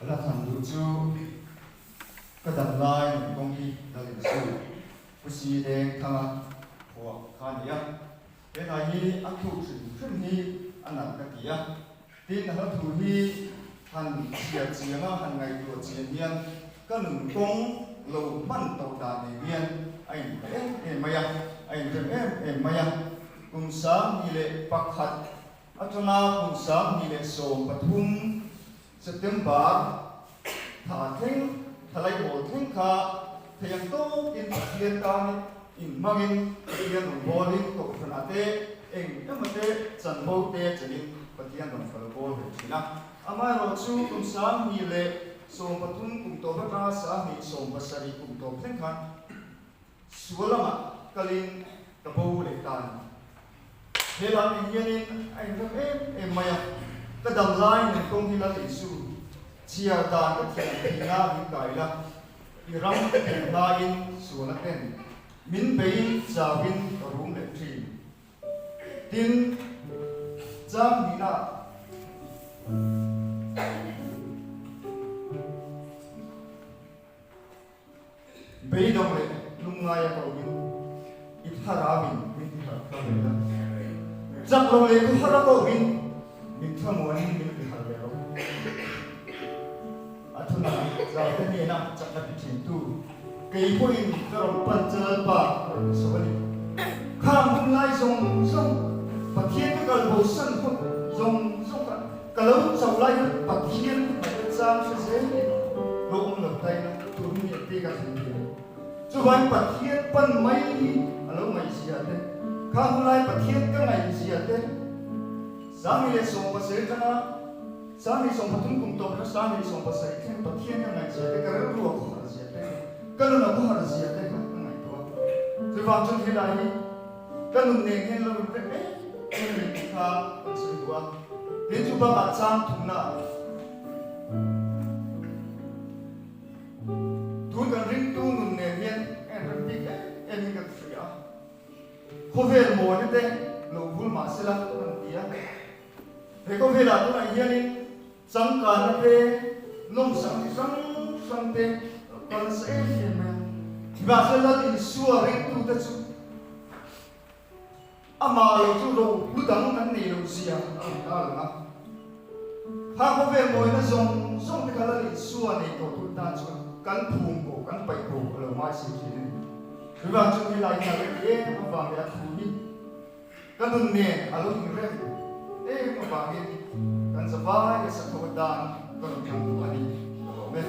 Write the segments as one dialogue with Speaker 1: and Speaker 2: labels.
Speaker 1: là thằng đủ chú cái đầm lai công ty là lịch sử cái gì để khang của khang nhỉ cái này hi ăn thụ sự khinh hi ăn nặng cái gì á tin là thụ hi hành chia chia nó hành ngày của chia nhiên cái nương công lâu ban tàu đàn này viên anh em mày anh em mày cùng sáng đi lệ bắc hạt atona cùng sáng đi lệ sôm pathum September thả thinh thả lại bộ thinh khá thèm tô in thiên tan in mangin thiên bồ linh tổ phần ate em mà te chân bồ te chân in phát thiên đồng phần bồ về chỉ na amai rồi chú cùng sáng đi lệ sôm pathum cùng tổ phát ra sáng đi sôm pasari cùng tổ thinh khá sualama kalin tabu lệ tan thế là mình nhiên anh em mày cái đầm lai này công ty là lịch sử chia đàn cái thiền thì na mình cái là cái rong cái thiền na in số là tên min bay cha bin ở room lệ trì tin trang đi na bay đông lệ lung ngay cầu bin ít hara bin ít hara bin chắc lâu lệ cũng hara cầu bin mình thầm muốn mình bị hại béo, thằng nào giờ cái này nè chắc là bị chèn tu, cái phôi cái rồng pan chân ba, số này, khang hôm nay song phát hiện cái bầu sân không, song cái lâu sau lại phát hiện cái trang sẽ lông lập tay nó tụi mình đi cái gì đó, chú bạn phát hiện pan mấy, lâu mấy gì vậy, khang hôm nay phát hiện cái này gì vậy? Sami le song pasai kana sami song patung kum to na sami song pasai khen pathian na ngai che ka ru ko har sia te kana na ko har sia te ka ngai to se wa chung hi lai kana ne hen lo te ni ka se wa le chu ba ba chang thung na tu kan ring tu nun ne hen en ran ti ka en ka fria ko ver mo ne te lo bul ma se la kan ti ya thế có khi là tôi này hiền chẳng cả nó thế nông sản thì sáng thế còn sẽ hiền mà và sẽ là tình xua đến tu ta chú mà lo chú đồ cứ đắng cái này đồ gì à ta là ngã ha có vẻ mỗi nó giống cái là tình xua này tổ tu ta chú cắn phùng cổ cắn bạch cổ là mai sinh gì này và chúng ta lại là cái gì mà vàng để thu đi cái đường này à lúc như thế mà bà biết cần sẽ vai cái sự thấu đàn còn chẳng có gì đâu biết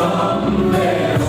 Speaker 2: Hallelujah.